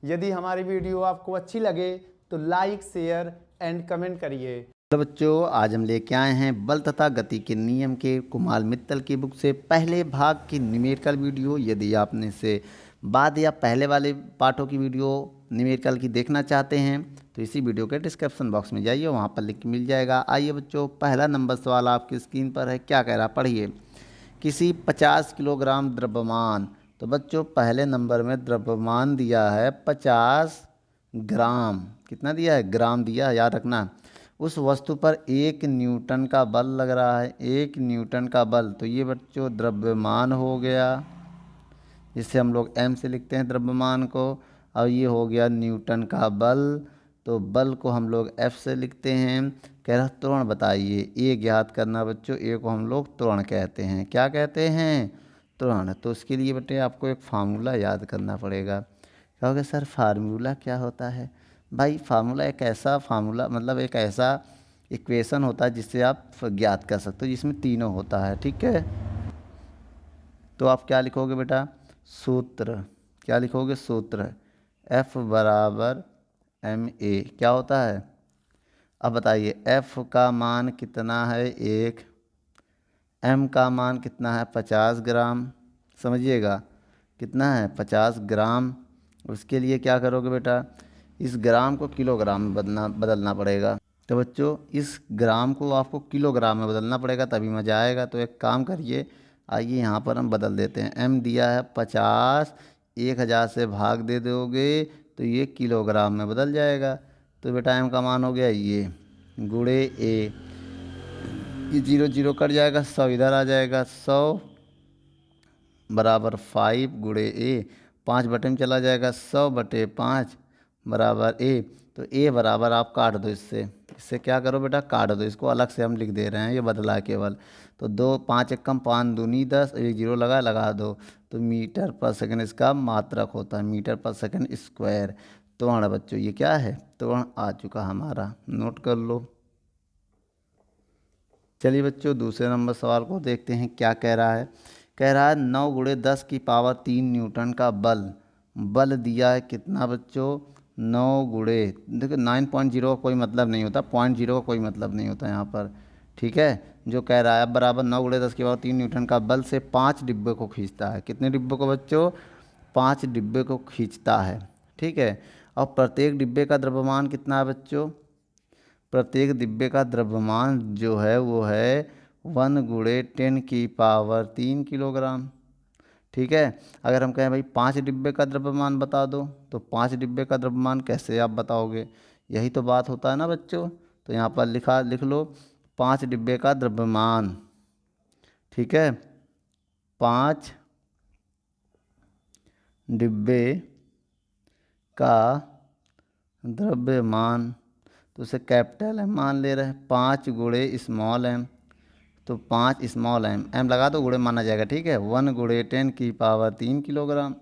यदि हमारी वीडियो आपको अच्छी लगे तो लाइक, शेयर एंड कमेंट करिए। तो बच्चों, आज हम लेके आए हैं बल तथा गति के नियम के कुमाल मित्तल की बुक से पहले भाग की न्यूमेरिकल वीडियो। यदि आपने से बाद या पहले वाले पार्टों की वीडियो न्यूमेरिकल की देखना चाहते हैं तो इसी वीडियो के डिस्क्रिप्शन बॉक्स में जाइए, वहाँ पर लिंक मिल जाएगा। आइए बच्चों, पहला नंबर सवाल आपकी स्क्रीन पर है। क्या कह रहा, पढ़िए। किसी 50 किलोग्राम द्रव्यमान, तो बच्चों पहले नंबर में द्रव्यमान दिया है 50 ग्राम। कितना दिया है? ग्राम दिया है, याद रखना। उस वस्तु पर 1 न्यूटन का बल लग रहा है। 1 न्यूटन का बल, तो ये बच्चों द्रव्यमान हो गया, जिससे हम लोग m से लिखते हैं द्रव्यमान को। और ये हो गया न्यूटन का बल, तो बल को हम लोग F से लिखते हैं। कह रहा त्वरण बताइए। ए ज्ञात करना बच्चों, ए को हम लोग त्वरण कहते हैं। क्या कहते हैं? त्वरण। तो उसके लिए बेटे आपको एक फार्मूला याद करना पड़ेगा। कहोगे सर फार्मूला क्या होता है? भाई फार्मूला एक ऐसा फार्मूला मतलब एक ऐसा इक्वेशन होता है जिससे आप ज्ञात कर सकते हो, जिसमें तीनों होता है। ठीक है, तो आप क्या लिखोगे बेटा? सूत्र। क्या लिखोगे? सूत्र। F बराबर ma। क्या होता है? अब बताइए, F का मान कितना है? 1। M का मान कितना है? 50 ग्राम। समझिएगा, कितना है? 50 ग्राम। उसके लिए क्या करोगे बेटा? इस ग्राम को किलोग्राम में बदलना पड़ेगा। तो बच्चों इस ग्राम को आपको किलोग्राम में बदलना पड़ेगा, तभी मज़ा आएगा। तो एक काम करिए, आइए यहाँ पर हम बदल देते हैं। M दिया है 50, 1000 से भाग दे दोगे तो ये किलोग्राम में बदल जाएगा। तो बेटा M का मान हो गया ये, गुणे A। ये 0 0 कट जाएगा, 100 इधर आ जाएगा। 100 बराबर 5 गुणे A। 5 बटे में चला जाएगा, 100 बटे 5 बराबर A। तो A बराबर आप काट दो, इससे क्या करो बेटा? काट दो। इसको अलग से हम लिख दे रहे हैं, ये बदला केवल। तो 2 5 एकम 5 दूनी 10, एक 0 लगा दो। तो मीटर पर सेकंड इसका मात्रक होता है, मीटर पर सेकंड स्क्वायर। त्वरण बच्चों ये क्या है? त्वरण आ चुका हमारा, नोट कर लो। चलिए बच्चों, दूसरे नंबर सवाल को देखते हैं। क्या कह रहा है? कह रहा है 9 गुणे 10 की पावर 3 न्यूटन का बल दिया है। कितना बच्चों? 9 गुणे, देखो 9.0 का कोई मतलब नहीं होता, 0.0 का कोई मतलब नहीं होता यहाँ पर। ठीक है, जो कह रहा है अब बराबर 9 गुणे 10 की पावर 3 न्यूटन का बल से 5 डिब्बे को खींचता है। कितने डिब्बे को बच्चों? 5 डिब्बे को खींचता है। ठीक है, और प्रत्येक डिब्बे का द्रव्यमान कितना है बच्चों? प्रत्येक डिब्बे का द्रव्यमान जो है वो है 1 गुणे 10 की पावर 3 किलोग्राम। ठीक है, अगर हम कहें भाई 5 डिब्बे का द्रव्यमान बता दो, तो 5 डिब्बे का द्रव्यमान कैसे आप बताओगे? यही तो बात होता है ना बच्चों। तो यहाँ पर लिख लो 5 डिब्बे का द्रव्यमान। ठीक है, 5 डिब्बे का द्रव्यमान, तो उसे कैपिटल एम मान ले रहे हैं। 5 गुणे स्मॉल एम, तो 5 स्मॉल एम, एम लगा दो, गुणे माना जाएगा। ठीक है, 1 गुणे 10 की पावर 3 किलोग्राम।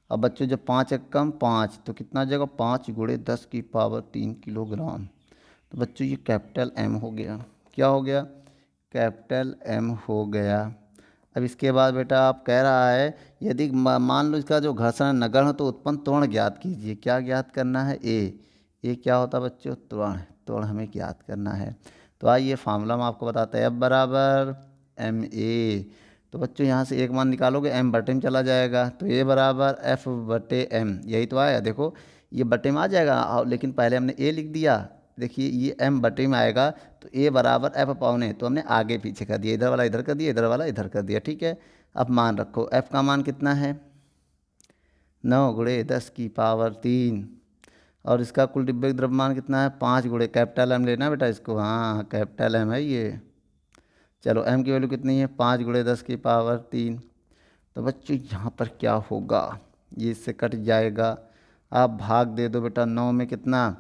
अब बच्चों जब 5 एकम 5, तो कितना आ जाएगा? 5 गुणे 10 की पावर 3 किलोग्राम। तो बच्चों ये कैपिटल एम हो गया। क्या हो गया? कैपिटल एम हो गया। अब इसके बाद बेटा आप कह रहा है यदि मान लो इसका जो घर्षण नगण्य हो तो उत्पन्न त्वरण ज्ञात कीजिए। क्या ज्ञात करना है? ए क्या होता है बच्चों? त्वरण। त्वरण हमें ज्ञात करना है। तो आइए फार्मूला हम आपको बताते हैं। F बराबर ma। तो बच्चों यहाँ से एक मान निकालोगे, m बटे में चला जाएगा, तो a बराबर F बटे m। यही तो आया, देखो ये बटे में आ जाएगा, लेकिन पहले हमने a लिख दिया। देखिए ये m बटे में आएगा, तो a बराबर F अपॉन a, तो हमने आगे पीछे कर दिया, इधर वाला इधर कर दिया, इधर वाला इधर कर दिया। ठीक है, अब मान रखो F का मान कितना है? 9 गुणे 10 की पावर 3, और इसका कुल डिब्बे का द्रव्यमान कितना है? 5 गुणे कैपिटल एम लेना बेटा इसको। हाँ कैपिटल एम है ये। चलो एम की वैल्यू कितनी है? 5 गुणे 10 की पावर 3। तो बच्चों यहाँ पर क्या होगा? ये इससे कट जाएगा। आप भाग दे दो बेटा 9 में, कितना?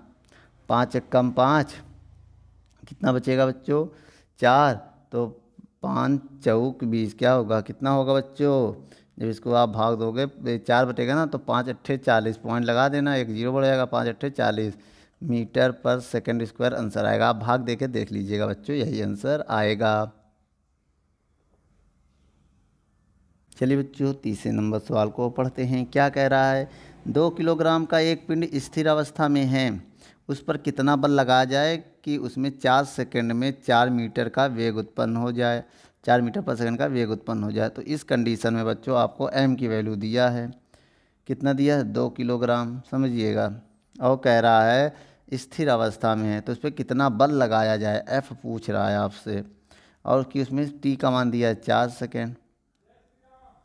5 एकम 5, कितना बचेगा बच्चों? 4। तो 5 चौक 20, क्या होगा? कितना होगा बच्चों? जब इसको आप भाग दोगे 4 बटेगा ना, तो 5 अट्ठे 40, पॉइंट लगा देना, एक 0 बढ़ जाएगा। 5 अट्ठे 40 मीटर पर सेकंड स्क्वायर आंसर आएगा। आप भाग दे के देख लीजिएगा बच्चों, यही आंसर आएगा। चलिए बच्चों तीसरे नंबर सवाल को पढ़ते हैं। क्या कह रहा है? 2 किलोग्राम का एक पिंड स्थिर अवस्था में है, उस पर कितना बल लगाया जाए कि उसमें 4 सेकंड में 4 मीटर का वेग उत्पन्न हो जाए, 4 मीटर पर सेकंड का वेग उत्पन्न हो जाए। तो इस कंडीशन में बच्चों आपको m की वैल्यू दिया है, कितना दिया है 2 किलोग्राम, समझिएगा। और कह रहा है स्थिर अवस्था में है तो उस पर कितना बल लगाया जाए, F पूछ रहा है आपसे। और कि उसमें t का मान दिया है 4 सेकेंड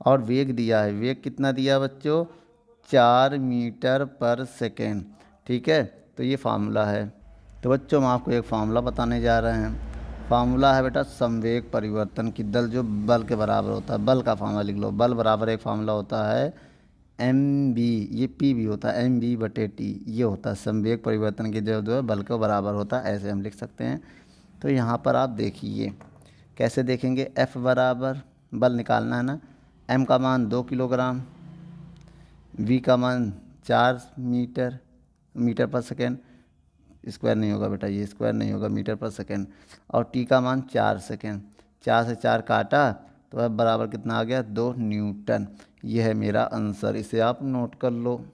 और वेग दिया है, वेग कितना दिया बच्चों 4 मीटर पर सेकेंड। ठीक है, तो ये फार्मूला है। तो बच्चों हम आपको एक फार्मूला बताने जा रहे हैं। फार्मूला है बेटा संवेग परिवर्तन की दल जो बल के बराबर होता है। बल का फार्मूला लिख लो, बल बराबर एक फार्मूला होता है mb, ये p भी होता है mb/t, ये होता है संवेग परिवर्तन की दल जो है बल के बराबर होता है, ऐसे हम लिख सकते हैं। तो यहाँ पर आप देखिए कैसे देखेंगे, F बराबर बल निकालना है ना, m का मान 2 किलोग्राम, v का मान 4 मीटर पर सेकेंड, स्क्वायर नहीं होगा बेटा, ये स्क्वायर नहीं होगा, मीटर पर सेकेंड, और t का मान 4 सेकेंड। 4 से 4 काटा तो अब बराबर कितना आ गया 2 न्यूटन। ये है मेरा आंसर, इसे आप नोट कर लो।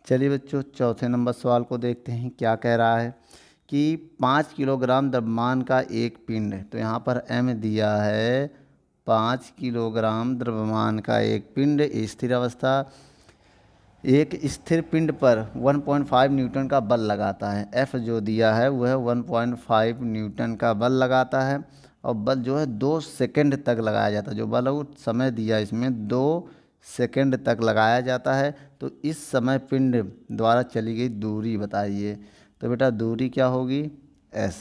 चलिए बच्चों चौथे नंबर सवाल को देखते हैं, क्या कह रहा है कि 5 किलोग्राम द्रव्यमान का एक पिंड, तो यहाँ पर m दिया है 5 किलोग्राम द्रव्यमान का एक पिंड स्थिर अवस्था एक स्थिर पिंड पर 1.5 न्यूटन का बल लगाता है। F जो दिया है वह 1.5 न्यूटन का बल लगाता है और बल जो है 2 सेकंड तक लगाया जाता है। जो बल है वो समय दिया इसमें 2 सेकंड तक लगाया जाता है। तो इस समय पिंड द्वारा चली गई दूरी बताइए। तो बेटा दूरी क्या होगी s,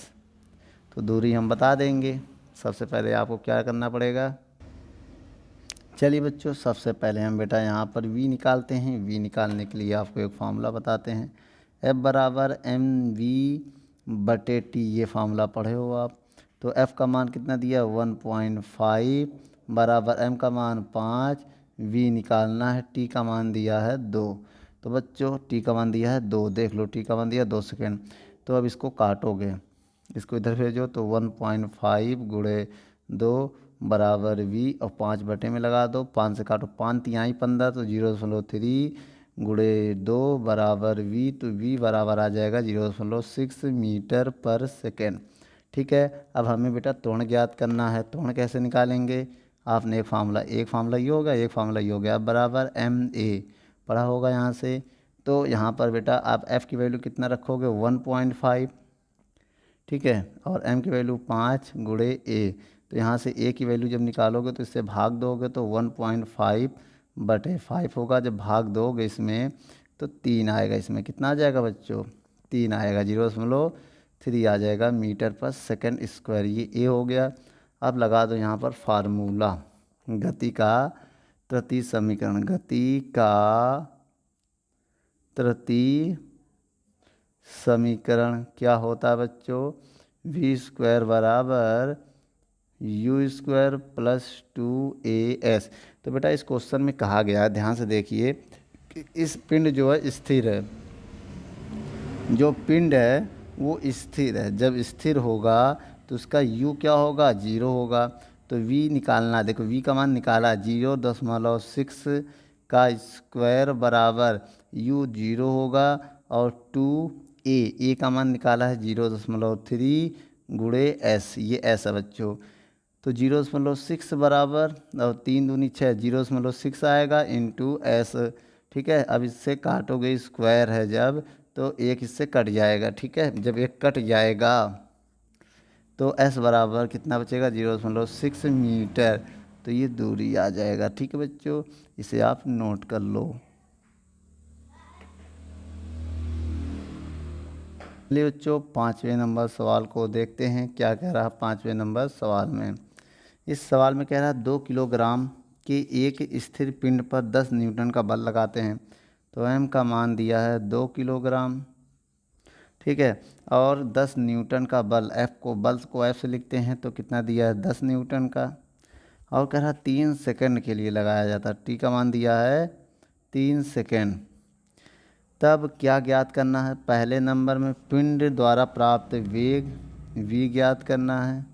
तो दूरी हम बता देंगे। सबसे पहले आपको क्या करना पड़ेगा, चलिए बच्चों सबसे पहले हम बेटा यहाँ पर v निकालते हैं। v निकालने के लिए आपको एक फार्मूला बताते हैं, F बराबर mv/t, ये फार्मूला पढ़े हो आप। तो F का मान कितना दिया 1.5 बराबर m का मान 5, v निकालना है, t का मान दिया है 2। तो बच्चों t का मान दिया है 2, देख लो t का मान दिया 2 सेकेंड। तो अब इसको काटोगे, इसको इधर भेजो तो 1.5 गुणे 2 बराबर v और 5 बटे में लगा दो, 5 से काटो 5 तिहाई 15, तो 0.3 गुणे 2 बराबर v, तो v बराबर आ जाएगा 0.6 मीटर पर सेकेंड। ठीक है, अब हमें बेटा त्वरण ज्ञात करना है। त्वरण कैसे निकालेंगे, आपने एक फार्मूला ये हो गया, एक फार्मूला ये हो गया, अब बराबर ma पढ़ा होगा यहाँ से। तो यहाँ पर बेटा आप f की वैल्यू कितना रखोगे 1.5, ठीक है, और m की वैल्यू 5 गुणे a। तो यहाँ से a की वैल्यू जब निकालोगे तो इससे भाग दोगे तो 1.5/5 होगा। जब भाग दोगे इसमें तो 3 आएगा, इसमें कितना आ जाएगा बच्चों 3 आएगा, 0.3 आ जाएगा मीटर पर सेकंड स्क्वायर। ये a हो गया। अब लगा दो यहाँ पर फार्मूला, गति का तृतीय समीकरण, गति का तृतीय समीकरण क्या होता है बच्चों, v² बराबर u² प्लस 2as। तो बेटा इस क्वेश्चन में कहा गया है, ध्यान से देखिए कि इस पिंड जो है स्थिर है, जो पिंड है वो स्थिर है। जब स्थिर होगा तो उसका u क्या होगा 0 होगा। तो v निकालना, देखो v का मान निकाला 0.6 का स्क्वायर बराबर u 0 होगा और 2a का मान निकाला है 0.3 गुणे s, ये s है बच्चों। तो 0.6 बराबर और 3 दूनी 6, 0.6 आएगा इंटू s। ठीक है, अब इससे काटोगे स्क्वायर है जब तो एक इससे कट जाएगा। ठीक है, जब एक कट जाएगा तो s बराबर कितना बचेगा 0.6 मीटर। तो ये दूरी आ जाएगा। ठीक है बच्चों, इसे आप नोट कर लो। चलिए बच्चों 5वें नंबर सवाल को देखते हैं, क्या कह रहा है 5वें नंबर सवाल में। इस सवाल में कह रहा है 2 किलोग्राम के एक स्थिर पिंड पर 10 न्यूटन का बल लगाते हैं। तो m का मान दिया है 2 किलोग्राम, ठीक है, और 10 न्यूटन का बल, बल को f से लिखते हैं तो कितना दिया है 10 न्यूटन का। और कह रहा 3 सेकंड के लिए लगाया जाता है, t का मान दिया है 3 सेकंड। तब क्या ज्ञात करना है, पहले नंबर में पिंड द्वारा प्राप्त वेग v ज्ञात करना है।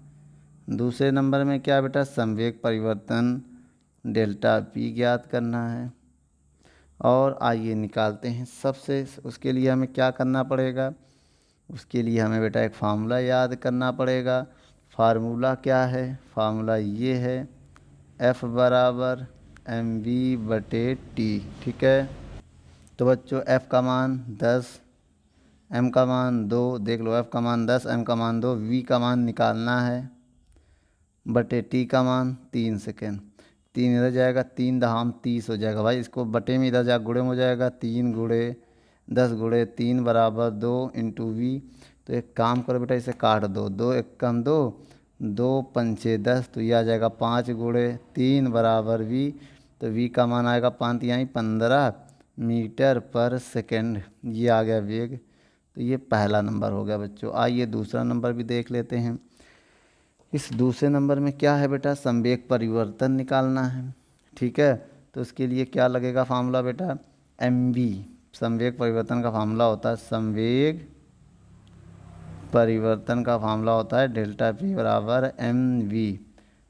दूसरे नंबर में क्या बेटा संवेग परिवर्तन डेल्टा पी ज्ञात करना है। और आइए निकालते हैं सबसे। उसके लिए हमें क्या करना पड़ेगा, उसके लिए हमें बेटा एक फार्मूला याद करना पड़ेगा। फार्मूला क्या है, फार्मूला ये है F बराबर mv/t। ठीक है, तो बच्चों F का मान 10, M का मान 2, देख लो F का मान 10, M का मान 2, V का मान निकालना है बटे T का मान 3 सेकेंड। 3 इधर जाएगा, 3 दहाम 30 हो जाएगा भाई। इसको बटे में इधर जा गुणे में हो जाएगा, 3 गुणे 10 गुणे 3 बराबर 2 इंटू वी। तो एक काम करो बेटा, इसे काट दो, 2 एकम 2, 2 पंचे 10, तो ये आ जाएगा 5 गुणे 3 बराबर वी। तो वी का मान आएगा 5 यानी 15 मीटर पर सेकेंड। ये आ गया वेग। तो ये पहला नंबर हो गया बच्चों। आइए दूसरा नंबर भी देख लेते हैं। इस दूसरे नंबर में क्या है बेटा, संवेग परिवर्तन निकालना है। ठीक है, तो उसके लिए क्या लगेगा फार्मूला बेटा, mv। संवेग परिवर्तन का फार्मूला होता है, संवेग परिवर्तन का फार्मूला होता है डेल्टा पी बराबर mv।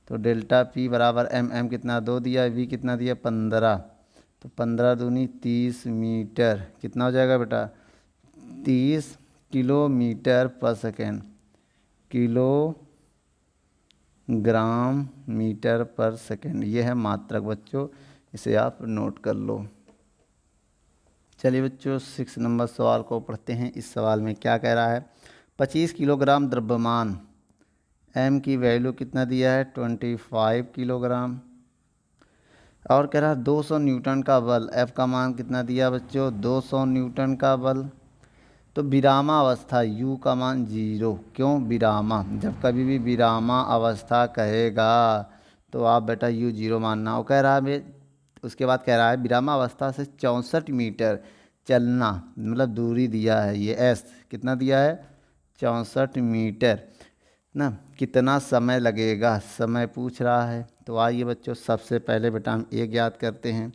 तो डेल्टा पी बराबर m कितना 2 दिया, v कितना दिया 15। तो 15 दूनी 30 मीटर, कितना हो जाएगा बेटा 30 किलोमीटर पर सेकेंड, किलोग्राम मीटर पर सेकेंड। ये है मात्रक बच्चों, इसे आप नोट कर लो। चलिए बच्चों 6 नंबर सवाल को पढ़ते हैं। इस सवाल में क्या कह रहा है, 25 किलोग्राम द्रव्यमान m की वैल्यू कितना दिया है 25 किलोग्राम। और कह रहा है 200 न्यूटन का बल, F का मान कितना दिया बच्चों 200 न्यूटन का बल। तो विरामावस्था U का मान 0। क्यों विरामा, जब कभी भी विरामा अवस्था कहेगा तो आप बेटा U 0 मानना। और कह रहा है, उसके बाद कह रहा है विरामावस्था से 64 मीटर चलना, मतलब दूरी दिया है ये S, कितना दिया है 64 मीटर ना, कितना समय लगेगा, समय पूछ रहा है। तो आइए बच्चों सबसे पहले बेटा हम ये ज्ञात करते हैं,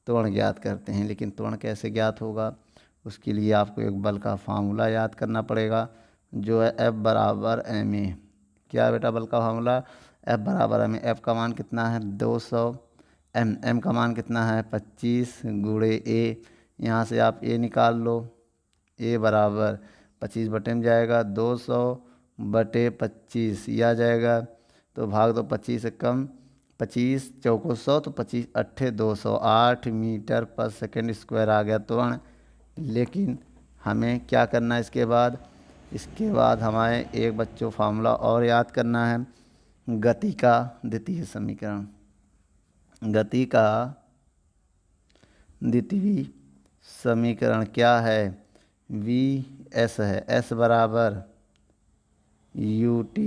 त्वरण ज्ञात करते हैं। लेकिन त्वरण कैसे ज्ञात होगा, उसके लिए आपको एक बल का फार्मूला याद करना पड़ेगा, जो है F बराबर ma। क्या है बेटा बल का फार्मूला, F बराबर ma। F का मान कितना है 200, m का मान कितना है 25 गुणे a। यहाँ से आप a निकाल लो, a बराबर 25 बटे में जाएगा 200 बटे 25, यह आ जाएगा। तो भाग दो 25 से कम, 25 चौको 100, तो 25 अट्ठे 208 मीटर पर सेकेंड स्क्वायर आ गया त्वरण। लेकिन हमें क्या करना है इसके बाद हमें एक बच्चों फार्मूला और याद करना है, गति का द्वितीय समीकरण। गति का द्वितीय समीकरण क्या है, vs है, s बराबर ut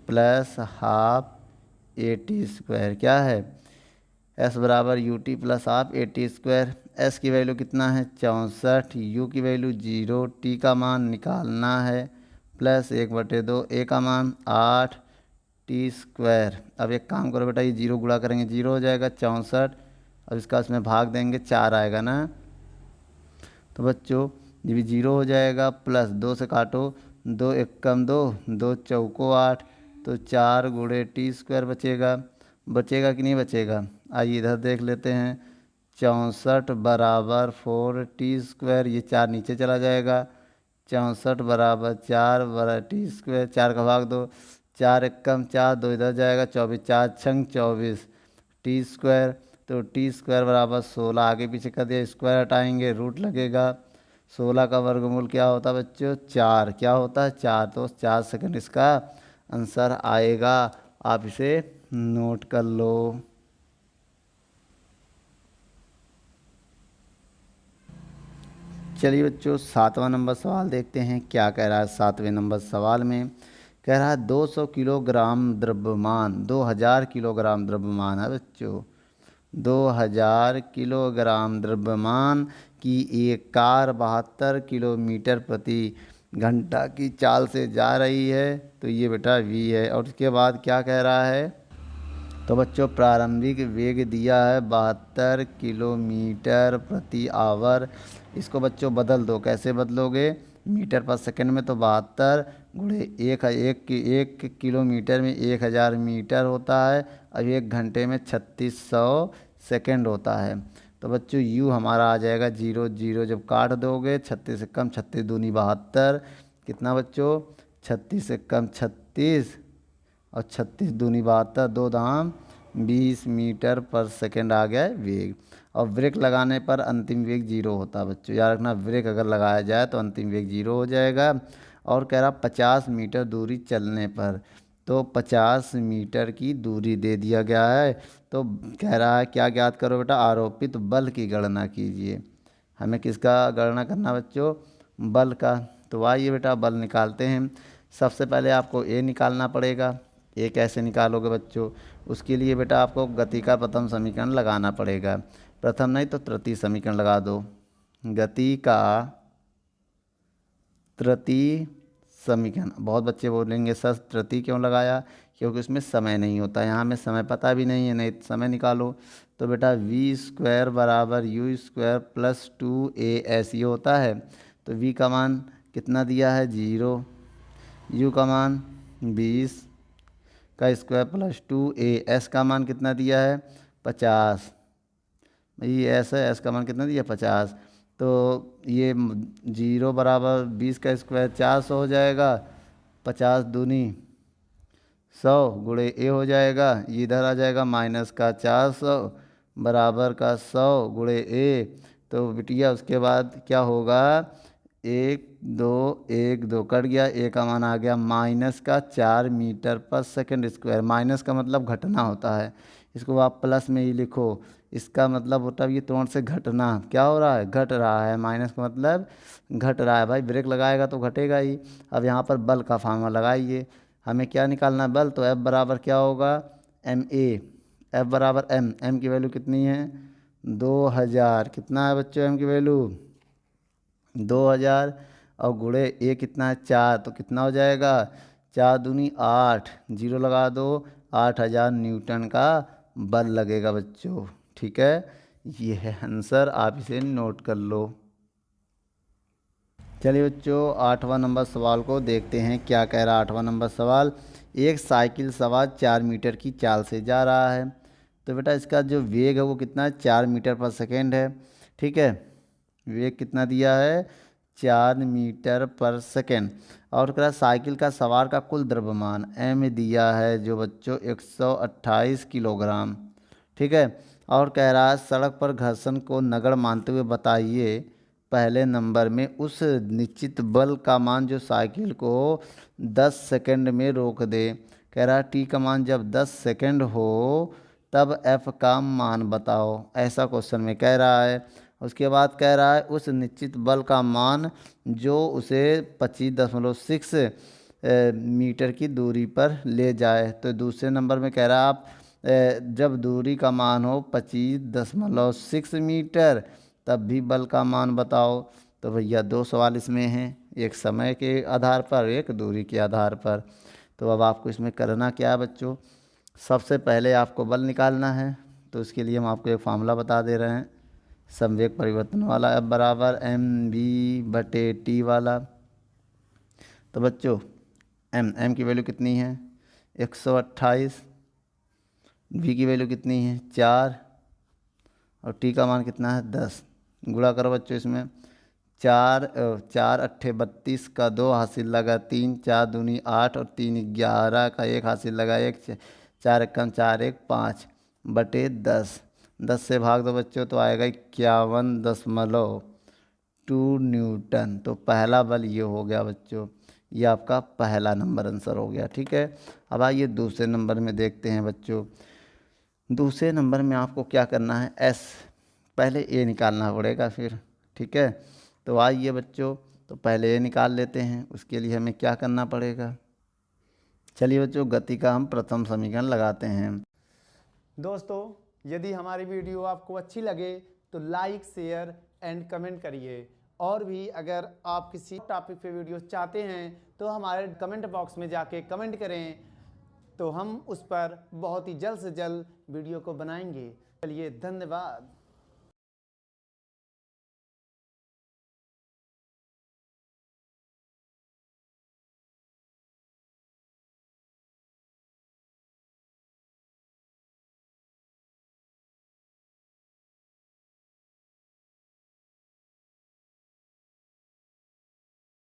प्लस हाफ at²। क्या है, s बराबर ut plus half at²। s की वैल्यू कितना है 64, u की वैल्यू 0, t का मान निकालना है प्लस 1/2, a का मान 8 t²। अब एक काम करो बेटा, ये 0 गुणा करेंगे 0 हो जाएगा 64। अब इसका इसमें भाग देंगे 4 आएगा ना। तो बच्चों ये भी 0 हो जाएगा, प्लस 2 से काटो, 2 एकम 2, 2 चौको 8, तो 4 गुणे t² बचेगा कि नहीं बचेगा। आइए इधर देख लेते हैं, 64 बराबर 4t², ये 4 नीचे चला जाएगा, 64 बराबर 4 बराबर t², 4 का भाग दो, 4 एकम 4, 2 इधर जाएगा, 24 4 छंग 24 t²। तो t² बराबर 16, आगे पीछे कर दिया, स्क्वायर हटाएंगे रूट लगेगा। 16 का वर्गमूल क्या होता है बच्चों 4, क्या होता है 4, तो 4 सेकंड इसका आंसर आएगा। आप इसे नोट कर लो। चलिए बच्चों 7वां नंबर सवाल देखते हैं, क्या कह रहा है 7वें नंबर सवाल में। कह रहा है 200 किलोग्राम द्रव्यमान, 2000 किलोग्राम द्रव्यमान है बच्चों, 2000 किलोग्राम द्रव्यमान की एक कार 72 किलोमीटर प्रति घंटा की चाल से जा रही है। तो ये बेटा v है। और उसके बाद क्या कह रहा है, तो बच्चों प्रारंभिक वेग दिया है 72 किलोमीटर प्रति आवर। इसको बच्चों बदल दो, कैसे बदलोगे, मीटर पर सेकंड में तो 72 गुणे एक किलोमीटर में 1000 मीटर होता है और 1 घंटे में 3600 सेकंड होता है। तो बच्चों u हमारा आ जाएगा 0 0, जब काट दोगे 36 से कम 36 दूनी 72, कितना बच्चों 36 से कम 36 और 36 दूनी 72, 2 दाम 20 मीटर पर सेकंड आ गया है वेग। और ब्रेक लगाने पर अंतिम वेग 0 होता है बच्चों, याद रखना ब्रेक अगर लगाया जाए तो अंतिम वेग 0 हो जाएगा। और कह रहा 50 मीटर दूरी चलने पर, तो 50 मीटर की दूरी दे दिया गया है। तो कह रहा है क्या ज्ञात करो बेटा, आरोपित बल की गणना कीजिए। हमें किसका गणना करना बच्चों, बल का। तो आइए बेटा बल निकालते हैं। सबसे पहले आपको ए निकालना पड़ेगा। ए कैसे निकालोगे बच्चों, उसके लिए बेटा आपको गति का प्रथम समीकरण लगाना पड़ेगा। प्रथम नहीं तो तृतीय समीकरण लगा दो। गति का तृतीय समीकरण, बहुत बच्चे बोलेंगे सर तृतीय क्यों लगाया, क्योंकि उसमें समय नहीं होता। यहाँ में समय पता भी नहीं है, नहीं समय निकालो। तो बेटा v² बराबर u² प्लस 2as ये होता है। तो v का मान कितना दिया है 0, u का मान 20 का स्क्वायर प्लस 2as का मान कितना दिया है 50, ये s है, s का मान कितना दिया 50। तो ये 0 बराबर 20 का स्क्वायर 400 हो जाएगा, 50 दूनी 100 गुणे ए हो जाएगा, ये इधर आ जाएगा माइनस का 400 बराबर का 100 गुणे ए। तो बिटिया उसके बाद क्या होगा, 1 2 1 2 कट गया, ए का मान आ गया माइनस का 4 मीटर पर सेकंड स्क्वायर। माइनस का मतलब घटना होता है, इसको आप प्लस में ही लिखो। इसका मतलब होता है ये तुरंत से घटना, क्या हो रहा है घट रहा है, माइनस का मतलब घट रहा है। भाई ब्रेक लगाएगा तो घटेगा ही। अब यहाँ पर बल का फार्मूला लगाइए, हमें क्या निकालना है बल, तो F बराबर क्या होगा ma, F बराबर m की वैल्यू कितनी है 2000, कितना है बच्चों m की वैल्यू 2000, और गुणे ए कितना है 4, तो कितना हो जाएगा 4 दूनी 8, 0 लगा दो, 8000 न्यूटन का बल लगेगा बच्चों। ठीक है, ये है आंसर, आप इसे नोट कर लो। चलिए बच्चों 8वां नंबर सवाल को देखते हैं, क्या कह रहा है 8वां नंबर सवाल। एक साइकिल सवार 4 मीटर की चाल से जा रहा है। तो बेटा इसका जो वेग है वो कितना है 4 मीटर पर सेकेंड है। ठीक है, वेग कितना दिया है 4 मीटर पर सेकेंड। और कह रहा साइकिल का सवार का कुल द्रव्यमान m दिया है जो बच्चों 128 किलोग्राम। ठीक है, और कह रहा है सड़क पर घर्षण को नगण्य मानते हुए बताइए पहले नंबर में उस निश्चित बल का मान जो साइकिल को 10 सेकंड में रोक दे। कह रहा है t का मान जब 10 सेकंड हो तब f का मान बताओ, ऐसा क्वेश्चन में कह रहा है। उसके बाद कह रहा है उस निश्चित बल का मान जो उसे 25.6 मीटर की दूरी पर ले जाए। तो दूसरे नंबर में कह रहा है आप जब दूरी का मान हो 25.6 मीटर तब भी बल का मान बताओ। तो भैया 2 सवाल इसमें हैं, एक समय के आधार पर एक दूरी के आधार पर। तो अब आपको इसमें करना क्या है बच्चों, सबसे पहले आपको बल निकालना है। तो उसके लिए हम आपको एक फार्मूला बता दे रहे हैं, संवेग परिवर्तन वाला, F बराबर mv/t वाला। तो बच्चों m की वैल्यू कितनी है 128, v की वैल्यू कितनी है 4 और t का मान कितना है 10। गुणा करो बच्चों, इसमें 4 अट्ठे 32 का 2 हासिल लगा 3, 4 दूनी 8 और 3 11 का 1 हासिल लगा 1, 4 एकम 4 1 5 बटे 10। 10 से भाग दो बच्चों तो आएगा 51.2 न्यूटन। तो पहला बल ये हो गया बच्चों, ये आपका पहला नंबर आंसर हो गया। ठीक है, अब आइए दूसरे नंबर में देखते हैं बच्चों। दूसरे नंबर में आपको क्या करना है एस, पहले ए निकालना पड़ेगा फिर। ठीक है, तो आइए बच्चों, तो पहले ए निकाल लेते हैं। उसके लिए हमें क्या करना पड़ेगा, चलिए बच्चों गति का हम प्रथम समीकरण लगाते हैं। दोस्तों यदि हमारी वीडियो आपको अच्छी लगे तो लाइक शेयर एंड कमेंट करिए। और भी अगर आप किसी टॉपिक पे वीडियो चाहते हैं तो हमारे कमेंट बॉक्स में जाके कमेंट करें, तो हम उस पर बहुत ही जल्द से जल्द वीडियो को बनाएंगे। चलिए धन्यवाद।